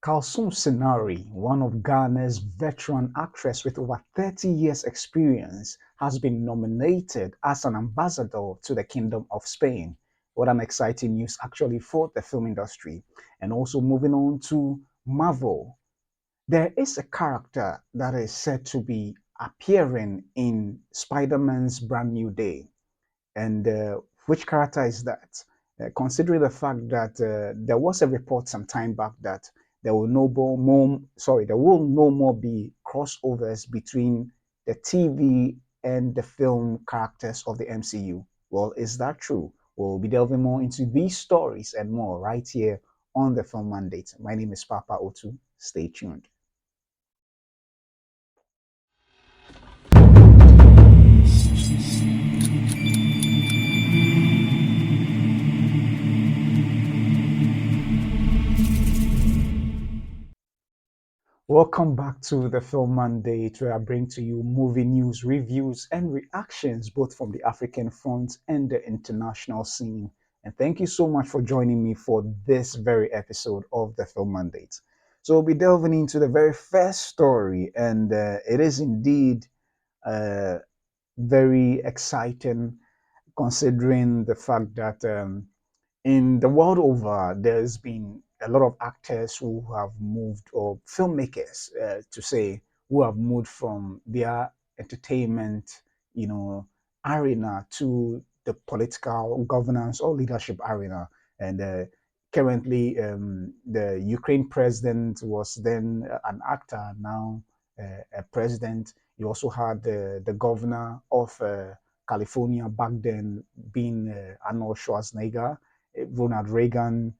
Kalsoume Sinare, one of Ghana's veteran actresses with over 30 years experience, has been nominated as an ambassador to the Kingdom of Spain. What an exciting news actually for the film industry. And also moving on to Marvel. There is a character that is said to be appearing in Spider-Man's Brand New Day. And which character is that? Considering the fact that there was a report some time back that there will no more be crossovers between the TV and the film characters of the MCU. Well, is that true? We'll be delving more into these stories and more right here on the Film Mandate. My name is Papa Otu. Stay tuned. Welcome back to the Film Mandate, where I bring to you movie news, reviews, and reactions both from the African front and the international scene. And thank you so much for joining me for this very episode of the Film Mandate. So, we'll be delving into the very first story, and it is indeed uh, very exciting considering the fact that in the world over, there's been a lot of actors who have moved, or filmmakers, to say, who have moved from their entertainment, arena to the political governance or leadership arena. And currently, the Ukraine president was then an actor, now a president. You also had the governor of California back then being Arnold Schwarzenegger. Ronald Reagan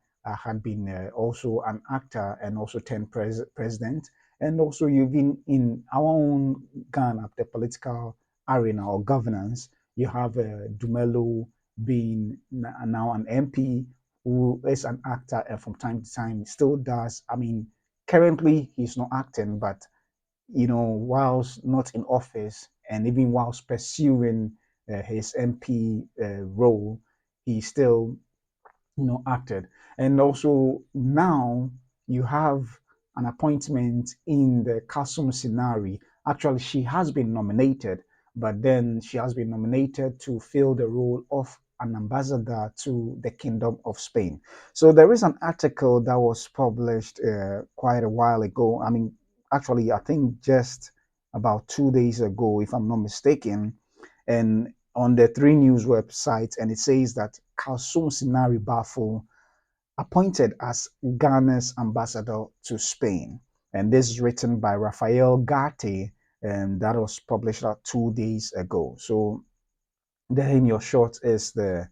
had been also an actor and also turned president. And also, you've been in our own Ghana, the political arena or governance. You have Dumelo being now an MP who is an actor and from time to time still does. I mean, currently he's not acting, but whilst not in office and even whilst pursuing his MP role, he still acted. And also now you have an appointment in the Kalsoume Sinare. Actually, she has been nominated, but then she has been nominated to fill the role of an ambassador to the Kingdom of Spain. So there is an article that was published quite a while ago. I mean, actually, I think just about 2 days ago, if I'm not mistaken, and on the three news websites, and it says that Kalsoume Sinare Bafo appointed as Ghana's ambassador to Spain. And this is written by Rafael Garte, and that was published 2 days ago. So there in your short is the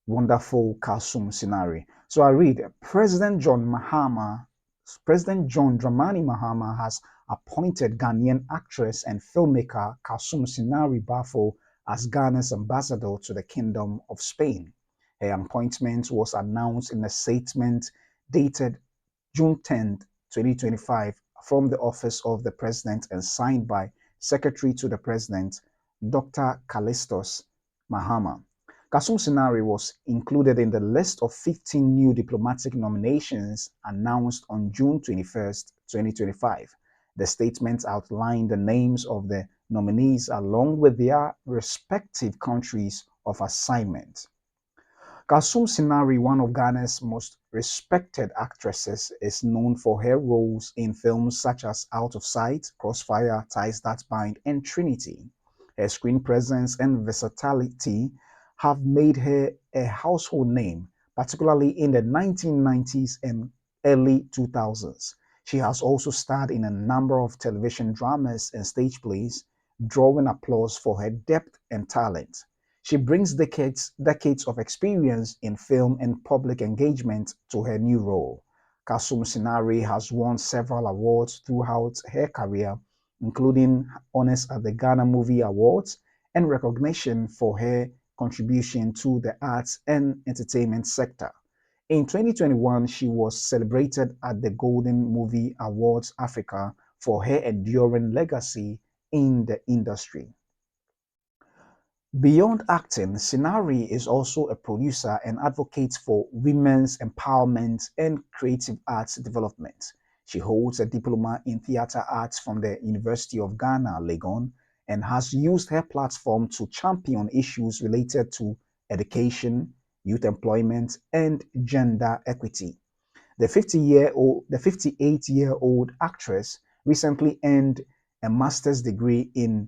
wonderful Kalsoume Sinare. So I read, President John Dramani Mahama has appointed Ghanaian actress and filmmaker Kalsoume Sinare Bafo as Ghana's ambassador to the Kingdom of Spain. Her appointment was announced in a statement dated June 10th, 2025, from the Office of the President and signed by Secretary to the President, Dr. Callistus Mahama. Kalsoume Sinare was included in the list of 15 new diplomatic nominations announced on June 21st, 2025. The statement outlined the names of the nominees along with their respective countries of assignment. Kalsoume Sinare, one of Ghana's most respected actresses, is known for her roles in films such as Out of Sight, Crossfire, Ties That Bind, and Trinity. Her screen presence and versatility have made her a household name, particularly in the 1990s and early 2000s. She has also starred in a number of television dramas and stage plays, drawing applause for her depth and talent. She brings decades of experience in film and public engagement to her new role. Kalsoume Sinare has won several awards throughout her career, including honors at the Ghana Movie Awards and recognition for her contribution to the arts and entertainment sector. In 2021, she was celebrated at the Golden Movie Awards Africa for her enduring legacy in the industry. Beyond acting, Sinari is also a producer and advocates for women's empowerment and creative arts development. She holds a diploma in theater arts from the University of Ghana, Legon, and has used her platform to champion issues related to education, youth employment, and gender equity. The 58-year-old actress recently earned a master's degree in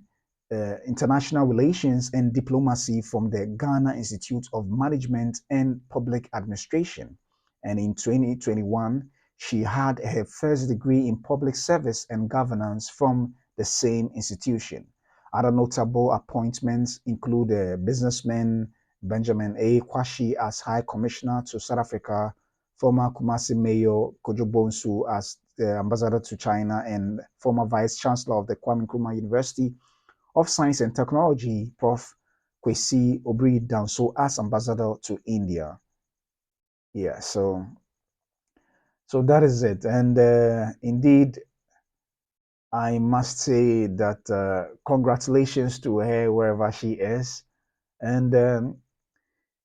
international relations and diplomacy from the Ghana Institute of Management and Public Administration. And in 2021, she had her first degree in public service and governance from the same institution. Other notable appointments include businessman Benjamin A. Kwashi as High Commissioner to South Africa, former Kumasi Mayor Kojo Bonsu as the ambassador to China, and former Vice Chancellor of the Kwame Nkrumah University of Science and Technology, Prof. Kwesi Obri Danso as ambassador to India. Yeah, so that is it. And indeed, I must say that congratulations to her wherever she is. And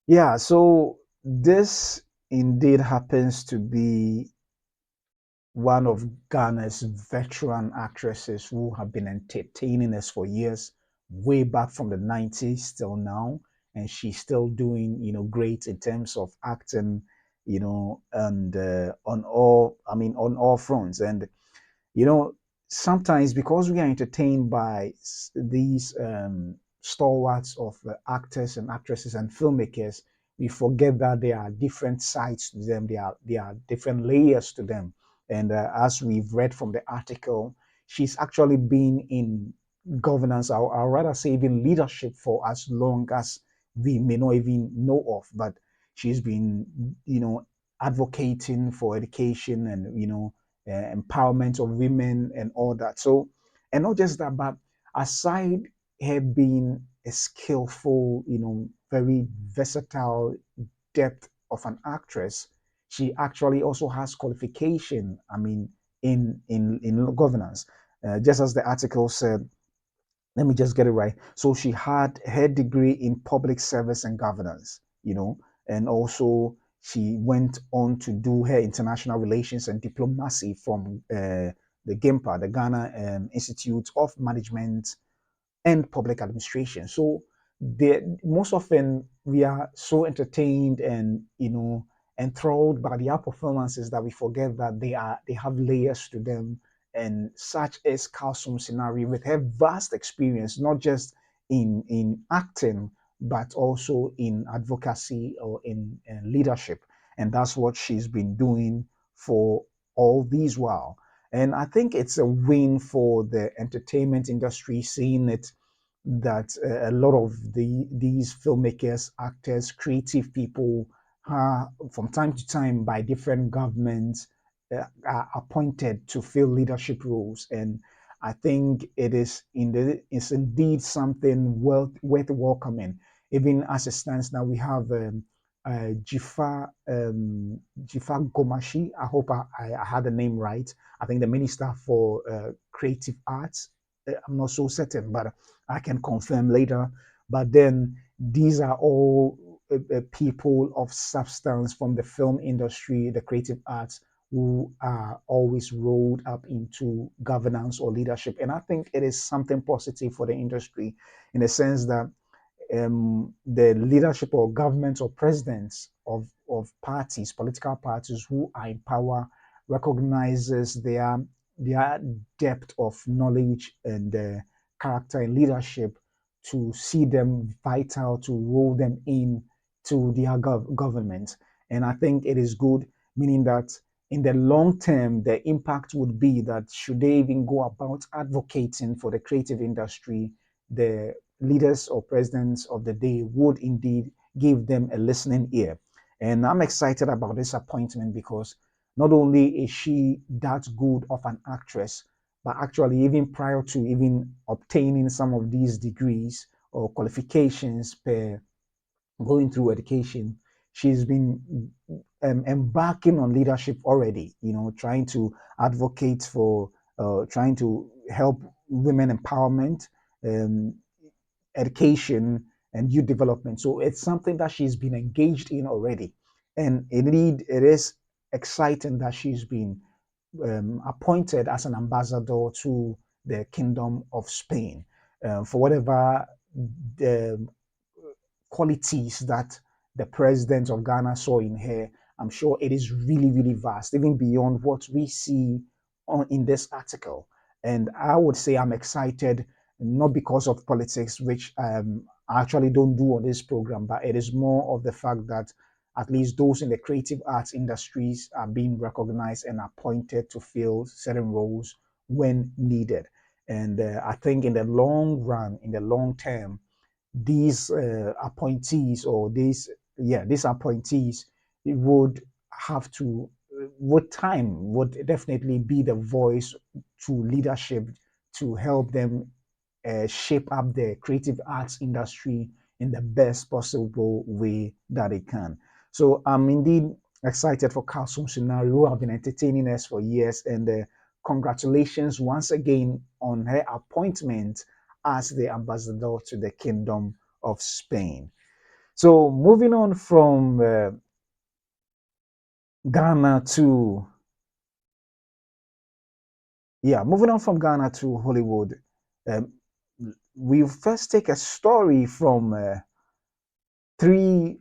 yeah, so this indeed happens to be one of Ghana's veteran actresses who have been entertaining us for years, way back from the 90s till now. And she's still doing, great in terms of acting, and on all fronts. And you know, sometimes because we are entertained by these stalwarts of actors and actresses and filmmakers, we forget that there are different sides to them. There are different layers to them. And as we've read from the article, she's actually been in governance, or rather say even leadership, for as long as we may not even know of. But she's been, advocating for education and empowerment of women and all that. So, and not just that, but aside her being a skillful, very versatile depth of an actress, she actually also has qualification. I mean, in governance, just as the article said. Let me just get it right. So she had her degree in public service and governance, and also she went on to do her international relations and diplomacy from the GIMPA, the Ghana Institute of Management and Public Administration. So most often we are so entertained and enthralled by their performances that we forget that they have layers to them. And such as Kalsoume Sinare with her vast experience, not just in acting, but also in advocacy or in leadership. And that's what she's been doing for all these while. And I think it's a win for the entertainment industry, seeing it that a lot of these filmmakers, actors, creative people are from time to time by different governments are appointed to fill leadership roles. And I think it's indeed something worth welcoming. Even as it stands now, we have Jifa Gomashi. I hope I had the name right. I think the Minister for Creative Arts. I'm not so certain, but I can confirm later. But then these are all people of substance from the film industry, the creative arts, who are always rolled up into governance or leadership. And I think it is something positive for the industry in the sense that the leadership or governments or presidents of parties, political parties who are in power, recognizes their depth of knowledge and character and leadership to see them vital to roll them in to their government. And I think it is good, meaning that in the long term, the impact would be that should they even go about advocating for the creative industry, the leaders or presidents of the day would indeed give them a listening ear. And I'm excited about this appointment because not only is she that good of an actress, but actually, even prior to even obtaining some of these degrees or qualifications per going through education, she's been embarking on leadership already, trying to advocate for, trying to help women empowerment, um, education, and youth development. So it's something that she's been engaged in already. And indeed, it is exciting that she's been appointed as an ambassador to the Kingdom of Spain for whatever the qualities that the president of Ghana saw in her. I'm sure it is really, really vast, even beyond what we see in this article. And I would say I'm excited, not because of politics, which I actually don't do on this program, but it is more of the fact that at least those in the creative arts industries are being recognized and appointed to fill certain roles when needed. And I think in the long run, in the long term, these appointees or these appointees would have to with time would definitely be the voice to leadership to help them shape up the creative arts industry in the best possible way that it can. So I'm indeed excited for Kalsoume Sinare, who have been entertaining us for years, and congratulations once again on her appointment as the ambassador to the Kingdom of Spain. So moving on from Ghana to moving on from Ghana to Hollywood, um, we first take a story from three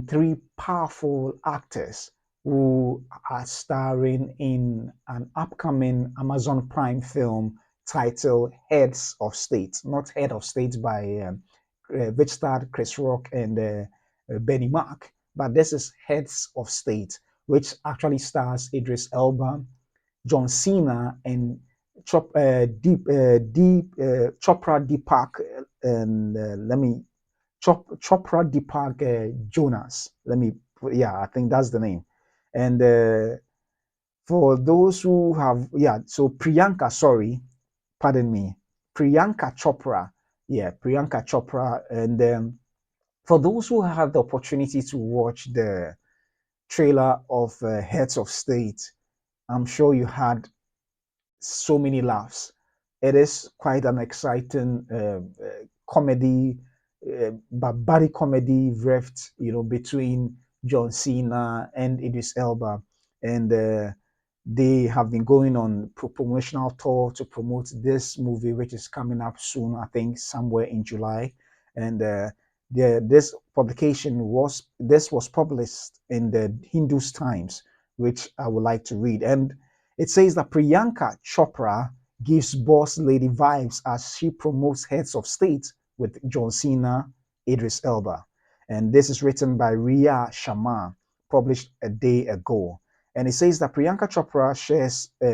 three powerful actors who are starring in an upcoming Amazon Prime film titled Heads of State, not Head of State by which starred Chris Rock and Benny Mac, but this is Heads of State, which actually stars Idris Elba, John Cena, and Chopra Deepak, and let me Chopra Deepak Jonas. I think that's the name. And for those who have, so Priyanka, sorry, pardon me, Priyanka Chopra, Priyanka Chopra. And for those who have the opportunity to watch the trailer of Heads of State, I'm sure you had so many laughs. It is quite an exciting comedy, barbaric comedy rift, between John Cena and Idris Elba, and they have been going on promotional tour to promote this movie, which is coming up soon. I think somewhere in July, and this was published in the Hindus Times, which I would like to read. And it says that Priyanka Chopra gives boss lady vibes as she promotes Heads of State with John Cena, Idris Elba. And this is written by Ria Sharma, published a day ago. And it says that Priyanka Chopra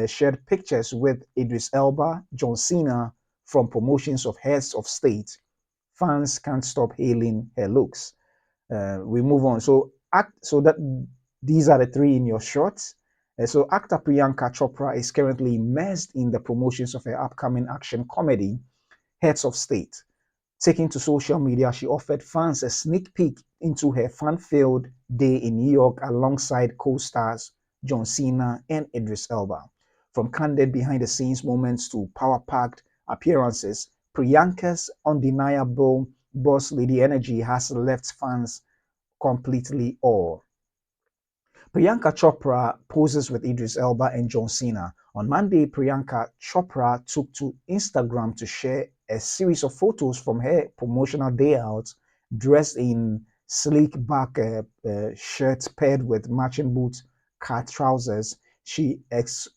shared pictures with Idris Elba, John Cena from promotions of Heads of State. Fans can't stop hailing her looks. We move on. So that these are the three in your shorts. So actor Priyanka Chopra is currently immersed in the promotions of her upcoming action comedy, Heads of State. Taking to social media, she offered fans a sneak peek into her fun-filled day in New York alongside co-stars John Cena and Idris Elba. From candid behind-the-scenes moments to power-packed appearances, Priyanka's undeniable boss lady energy has left fans completely awed. Priyanka Chopra poses with Idris Elba and John Cena. On Monday, Priyanka Chopra took to Instagram to share a series of photos from her promotional day out, dressed in sleek back shirts paired with matching boots, cut trousers. She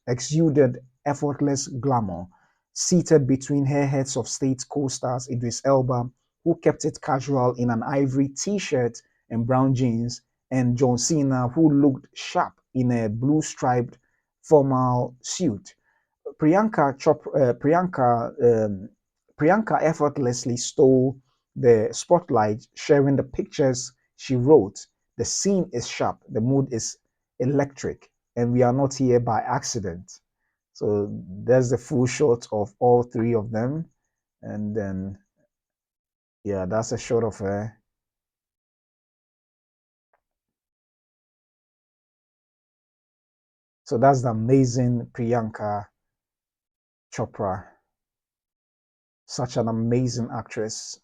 exuded effortless glamour. Seated between her Heads of State co-stars Idris Elba, who kept it casual in an ivory t-shirt and brown jeans, and John Cena, who looked sharp in a blue striped formal suit. Priyanka, Chop, Priyanka effortlessly stole the spotlight, sharing the pictures she wrote. The scene is sharp, the mood is electric, and we are not here by accident. So there's the full shot of all three of them. And then, that's a shot of her. So that's the amazing Priyanka Chopra, such an amazing actress.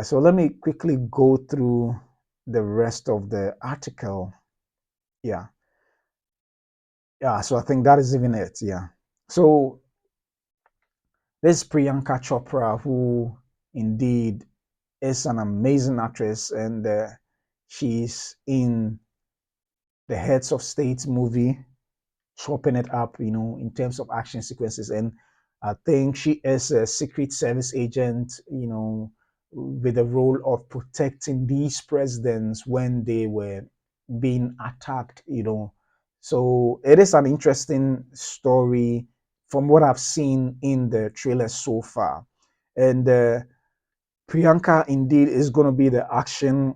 So let me quickly go through the rest of the article. Yeah. Yeah, so I think that is even it. Yeah. So this Priyanka Chopra, who indeed is an amazing actress, and she's in the Heads of State movie, chopping it up, in terms of action sequences. And I think she is a Secret Service agent, with the role of protecting these presidents when they were being attacked, So it is an interesting story from what I've seen in the trailer so far. And Priyanka indeed is going to be the action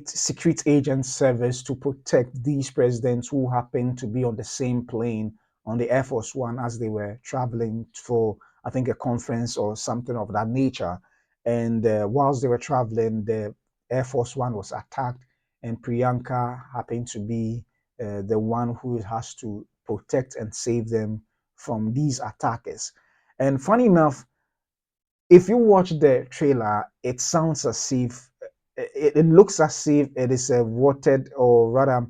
secret agent service to protect these presidents who happen to be on the same plane on the Air Force One as they were traveling for, I think, a conference or something of that nature. And whilst they were traveling, the Air Force One was attacked, and Priyanka happened to be the one who has to protect and save them from these attackers. And funny enough, if you watch the trailer, it sounds as if it looks as if it is a watered, or rather,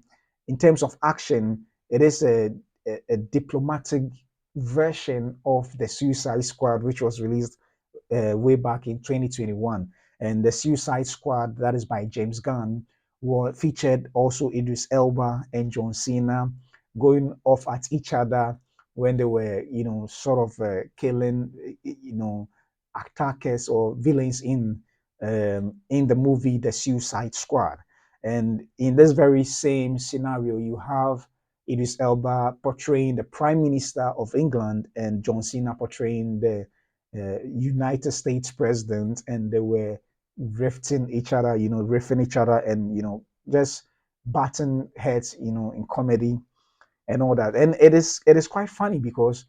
in terms of action, it is a diplomatic version of the Suicide Squad, which was released way back in 2021. And the Suicide Squad, that is by James Gunn, featured also Idris Elba and John Cena going off at each other when they were, sort of killing, attackers or villains in the movie The Suicide Squad. And in this very same scenario, you have Idris Elba portraying the Prime Minister of England and John Cena portraying the United States president, and they were riffing each other, and just batting heads, in comedy and all that. And it is quite funny because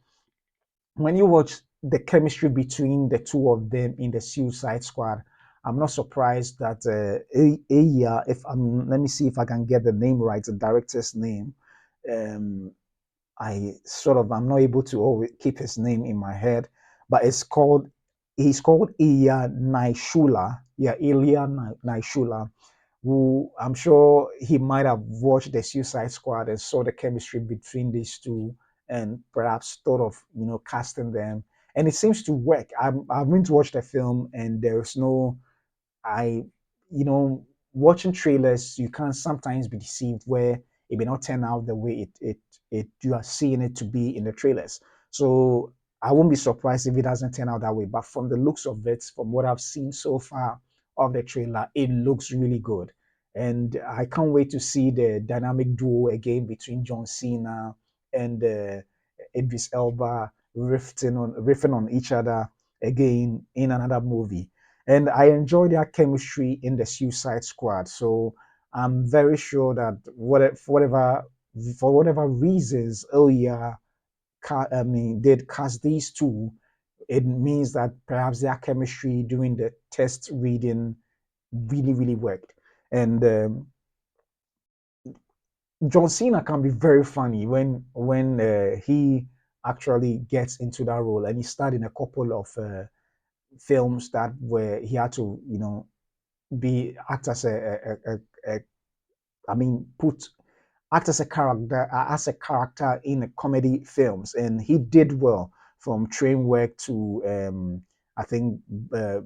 when you watch the chemistry between the two of them in the Suicide Squad, I'm not surprised that Aya, if let me see if I can get the name right, the director's name. Um, I'm not able to always keep his name in my head, but he's called Iya Naishula. Yeah, Ilya Naishula, who I'm sure he might have watched the Suicide Squad and saw the chemistry between these two, and perhaps thought of casting them. And it seems to work. I've been to watch the film, and there's no I, you know, watching trailers, you can sometimes be deceived where it may not turn out the way it you are seeing it to be in the trailers. So I won't be surprised if it doesn't turn out that way. But from the looks of it, from what I've seen so far of the trailer, it looks really good. And I can't wait to see the dynamic duo again between John Cena and Idris Elba riffing on each other again in another movie. And I enjoy their chemistry in the Suicide Squad. So I'm very sure that for whatever reasons, oh yeah, did cast these two. It means that perhaps their chemistry during the test reading really, really worked. And John Cena can be very funny when he actually gets into that role, and he starred in a couple of films that where he had to, be act as a I mean put act as a character in a comedy films, and he did well from train work to I think uh,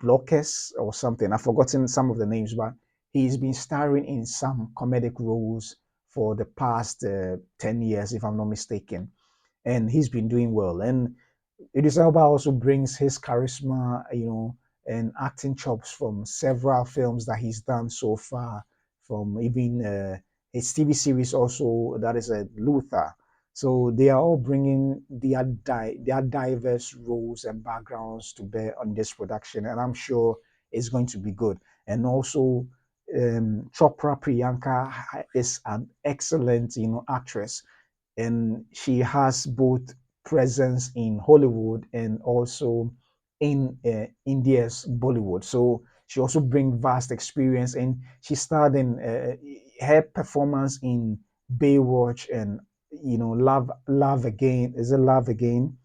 blockers or something. I've forgotten some of the names, but he's been starring in some comedic roles for the past 10 years, if I'm not mistaken, and he's been doing well. And Idris Elba also brings his charisma, and acting chops from several films that he's done so far, from even his TV series also, that is a Luther. So they are all bringing their diverse roles and backgrounds to bear on this production, and I'm sure it's going to be good. And also, Chopra Priyanka is an excellent, actress, and she has both presence in Hollywood and also in India's Bollywood. So she also brings vast experience, and she starred in her performance in Baywatch and Love Again. Is it Love Again?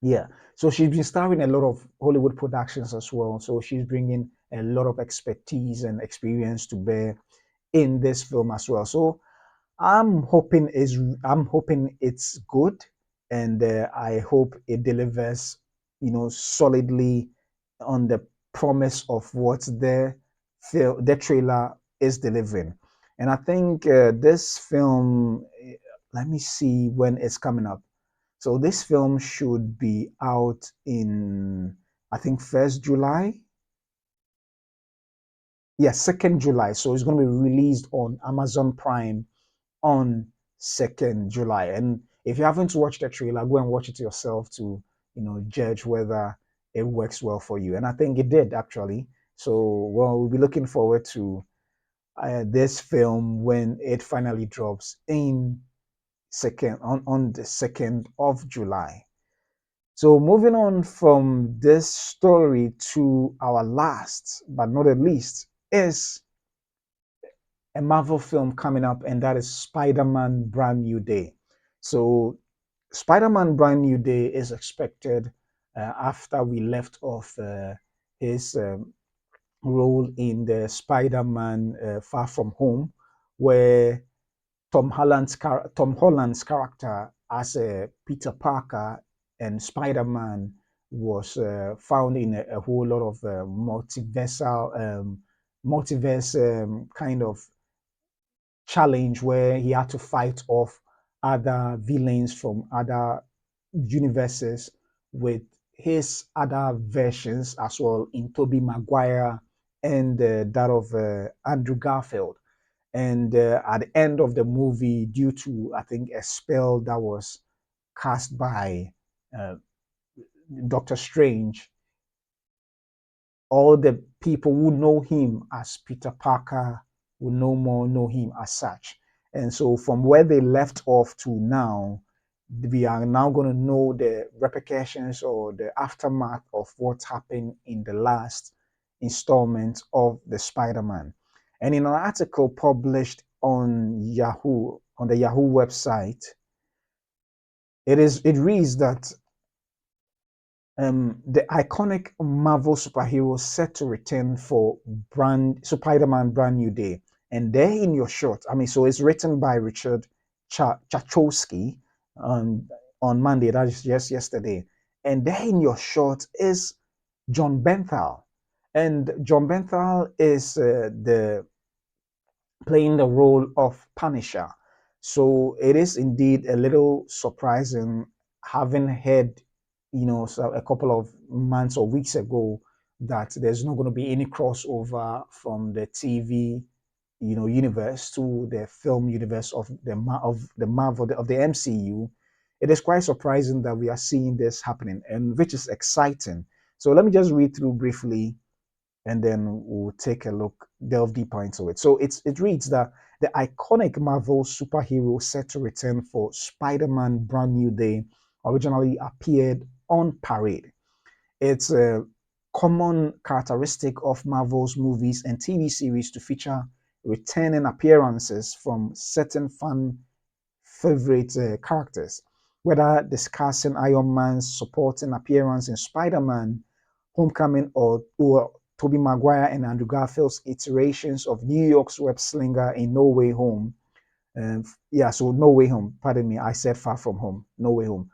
Yeah. So she's been starring in a lot of Hollywood productions as well. So she's bringing a lot of expertise and experience to bear in this film as well. So I'm hoping is I'm hoping it's good, and I hope it delivers, solidly on the promise of what the trailer is delivering. And I think this film, let me see when it's coming up. So this film should be out in, I think, 1st July. Yes, 2nd July. So it's going to be released on Amazon Prime on 2nd July. And if you haven't watched the trailer, go and watch it yourself to, judge whether it works well for you. And I think it did actually. So, well, we'll be looking forward to this film when it finally drops in second on the 2nd of July. So, moving on from this story to our last, but not the least, is a Marvel film coming up, and that is Spider-Man Brand New Day. So, Spider-Man Brand New Day is expected after we left off his role in the Spider-Man Far From Home, where Tom Holland's character as Peter Parker and Spider-Man was found in a whole lot of multiverse kind of challenge where he had to fight off other villains from other universes with his other versions as well in Tobey Maguire and that of Andrew Garfield. And at the end of the movie, due to I think a spell that was cast by uh, Doctor Strange, all the people who know him as Peter Parker will no more know him as such. And so, from where they left off to now, we are now going to know the repercussions or the aftermath of what happened in the last installment of the Spider-Man. And in an article published on the Yahoo website, it reads that the iconic Marvel superhero set to return for Spider-Man Brand New Day. And there in your short, I mean, so it's written by Richard Chachowski on Monday, that is just yesterday. And there in your short is John Benthal. And John Benthal is the playing the role of Punisher. So it is indeed a little surprising having heard, so a couple of months or weeks ago that there's not going to be any crossover from the TV, universe to the film universe of the Marvel of the MCU. It is quite surprising that we are seeing this happening, and which is exciting. So let me just read through briefly and then we'll take a look, delve deeper into it. So it reads that the iconic Marvel superhero set to return for Spider-Man Brand New Day originally appeared on parade. It's a common characteristic of Marvel's movies and TV series to feature returning appearances from certain fan favorite characters, whether discussing Iron Man's supporting appearance in Spider-Man Homecoming or Tobey Maguire and Andrew Garfield's iterations of New York's web slinger in No Way Home. Yeah, so No Way Home. Pardon me, I said Far From Home. No Way Home.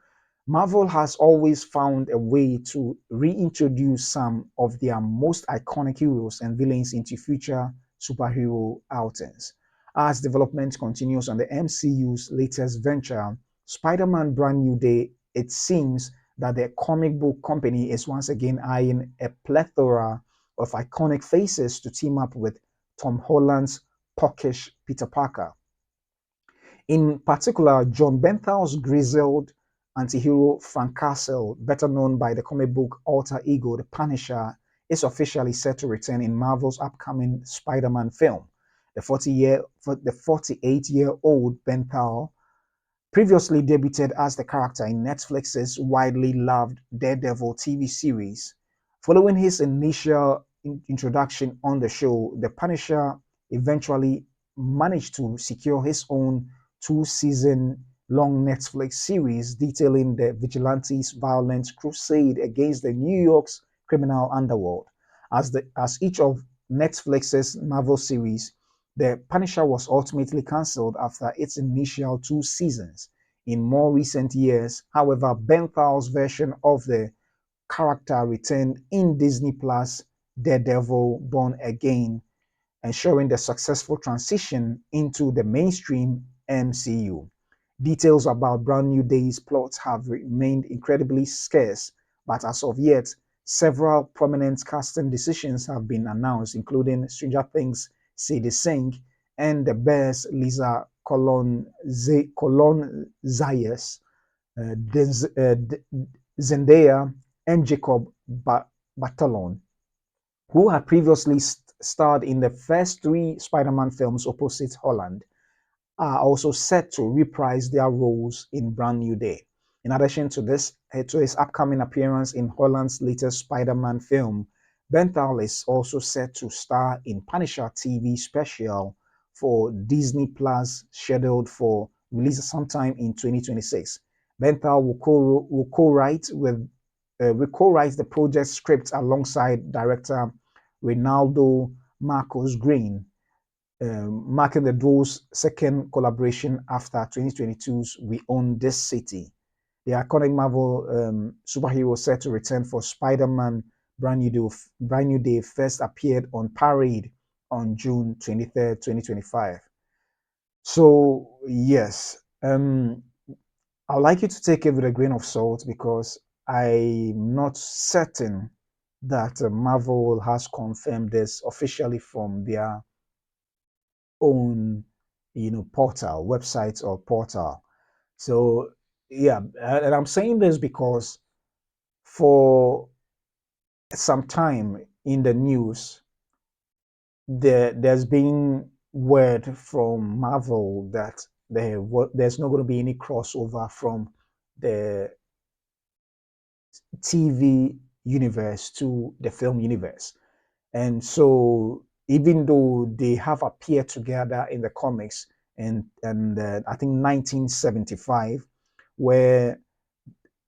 Marvel has always found a way to reintroduce some of their most iconic heroes and villains into future superhero outings. As development continues on the MCU's latest venture, Spider Man Brand New Day, it seems that the comic book company is once again eyeing a plethora of iconic faces to team up with Tom Holland's puckish Peter Parker. In particular, John Benthal's grizzled antihero Frank Castle, better known by the comic book alter ego The Punisher, is officially set to return in Marvel's upcoming Spider-Man film. The 48-year-old Benthal previously debuted as the character in Netflix's widely loved Daredevil TV series. Following his initial introduction on the show, the Punisher eventually managed to secure his own two-season long Netflix series detailing the vigilante's violent crusade against the New York's criminal underworld. As each of Netflix's Marvel series, The Punisher was ultimately cancelled after its initial 2 seasons. In more recent years, however, Benthal's version of the character returned in Disney Plus Daredevil Born Again, ensuring the successful transition into the mainstream MCU. Details about Brand New Day's plot have remained incredibly scarce, but as of yet, several prominent casting decisions have been announced, including Stranger Things' Sadie Singh and The Bears' Lisa Colon Zayas, Zendaya, and Jacob Batalon, who had previously starred in the first three Spider-Man films opposite Holland, are also set to reprise their roles in Brand New Day. In addition to this, to his upcoming appearance in Holland's latest Spider-Man film, Benthal is also set to star in Punisher TV special for Disney Plus, scheduled for release sometime in 2026. Benthal will co-write the project script alongside director Reynaldo Marcos Green, marking the duo's second collaboration after 2022's We Own This City. The iconic Marvel superhero set to return for Spider-Man Brand New Day first appeared on Parade on June 23rd, 2025. So, yes, I would like you to take it with a grain of salt because I'm not certain that Marvel has confirmed this officially from their own, portal, website or portal. So, yeah, and I'm saying this because for some time in the news, there's been word from Marvel that there's not going to be any crossover from the TV universe to the film universe. And so, even though they have appeared together in the comics, and I think 1975, where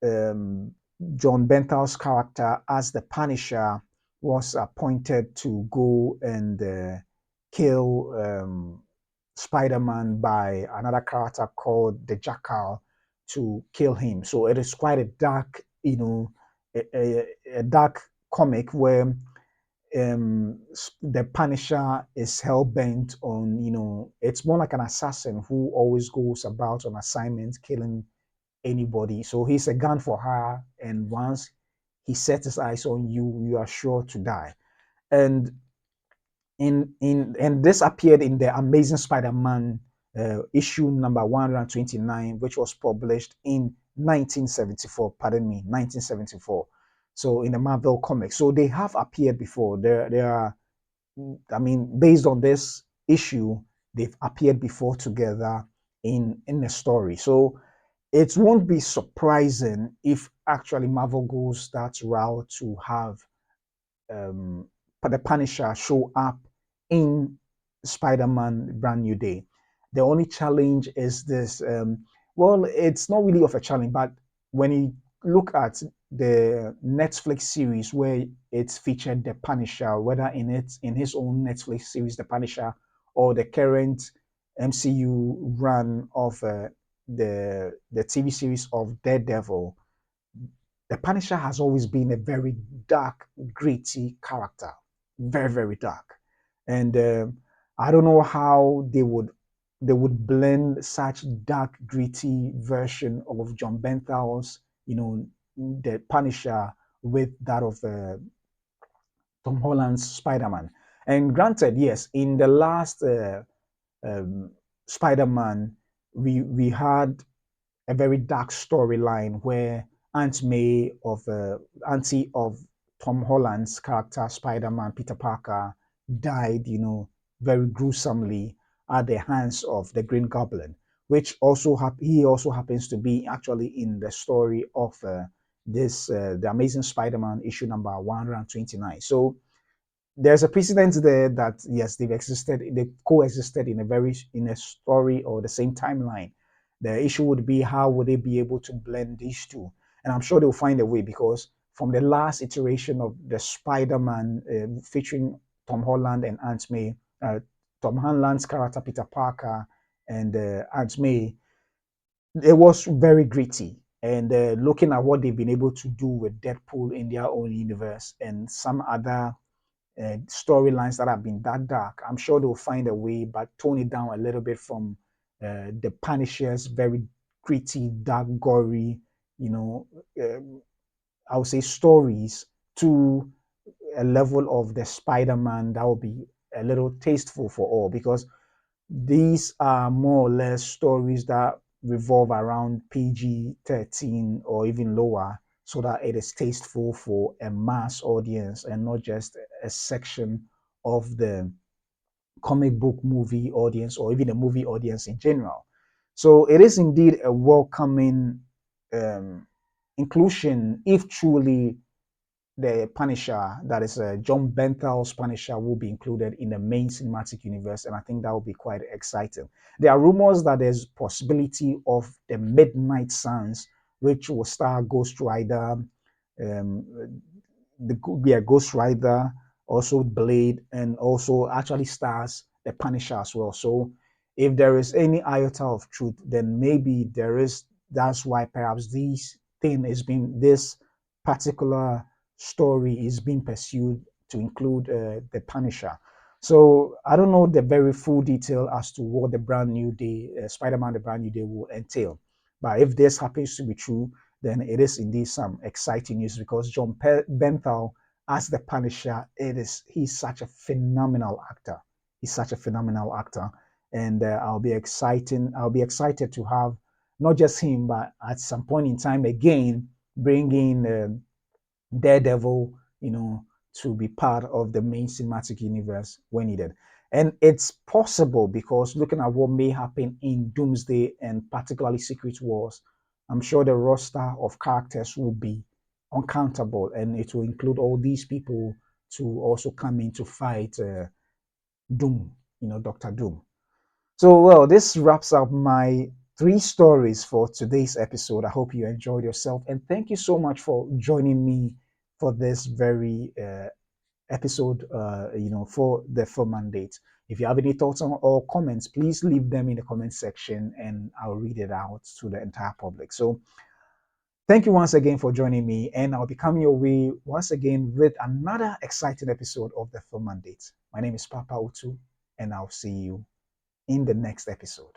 um, John Benthal's character as the Punisher was appointed to go and kill Spider-Man by another character called the Jackal to kill him. So it is quite a dark, a dark comic where the Punisher is hell bent on, it's more like an assassin who always goes about on assignment killing anybody. So he's a gun for hire, and once he sets his eyes on you, you are sure to die. And and this appeared in the Amazing Spider-Man issue number 129, which was published in 1974. Pardon me, 1974. So in the Marvel comics, so they have appeared before. There are, I mean, based on this issue, they've appeared before together in a story. So it won't be surprising if actually Marvel goes that route to have um, the Punisher show up in Spider-Man Brand New Day. The only challenge is this. Well, it's not really of a challenge, but when you look at the Netflix series where it's featured the Punisher, whether in his own Netflix series, the Punisher, or the current MCU run of the TV series of Daredevil, the Punisher has always been a very dark, gritty character, very, very dark. And I don't know how they would blend such dark, gritty version of John Benthal's, the Punisher with that of Tom Holland's Spider-Man. And granted, yes, in the last um, Spider-Man, we had a very dark storyline where Aunt May of auntie of Tom Holland's character Spider-Man Peter Parker died, very gruesomely at the hands of the Green Goblin, which also he also happens to be actually in the story of this the Amazing Spider-Man issue number 129. So there's a precedent there that yes, they coexisted in a story or the same timeline. The issue would be how would they be able to blend these two, and I'm sure they'll find a way because from the last iteration of the Spider-Man featuring Tom Holland and Aunt May, Tom Hanlon's character Peter Parker and Aunt May, it was very gritty. And looking at what they've been able to do with Deadpool in their own universe and some other storylines that have been that dark, I'm sure they'll find a way, but tone it down a little bit from the Punisher's very gritty, dark, gory, you know, I would say stories to a level of the Spider-Man that will be a little tasteful for all, because these are more or less stories that revolve around PG 13 or even lower, so that it is tasteful for a mass audience and not just a section of the comic book movie audience or even a movie audience in general. So it is indeed a welcoming um, inclusion if truly the Punisher, that is John Benthal's Punisher, will be included in the main cinematic universe, and I think that will be quite exciting. There are rumors that there's possibility of the Midnight Suns, which will star Ghost Rider, yeah, Ghost Rider, also Blade, and also actually stars the Punisher as well. So if there is any iota of truth, then maybe there is. That's why perhaps this particular story is being pursued to include the Punisher. So I don't know the very full detail as to what the brand new day, Spider-Man: The Brand New Day, will entail. But if this happens to be true, then it is indeed some exciting news, because Benthal as the Punisher, he's such a phenomenal actor. He's such a phenomenal actor, and I'll be excited to have not just him, but at some point in time again bring in Daredevil, to be part of the main cinematic universe when needed. And it's possible because looking at what may happen in Doomsday and particularly Secret Wars, I'm sure the roster of characters will be uncountable, and it will include all these people to also come in to fight Doom, Doctor Doom. So, well, this wraps up my three stories for today's episode. I hope you enjoyed yourself, and thank you so much for joining me for this very episode, for the film mandate. If you have any thoughts or comments, please leave them in the comment section and I'll read it out to the entire public. So, thank you once again for joining me, and I'll be coming your way once again with another exciting episode of the film mandate. My name is Papa Utu, and I'll see you in the next episode.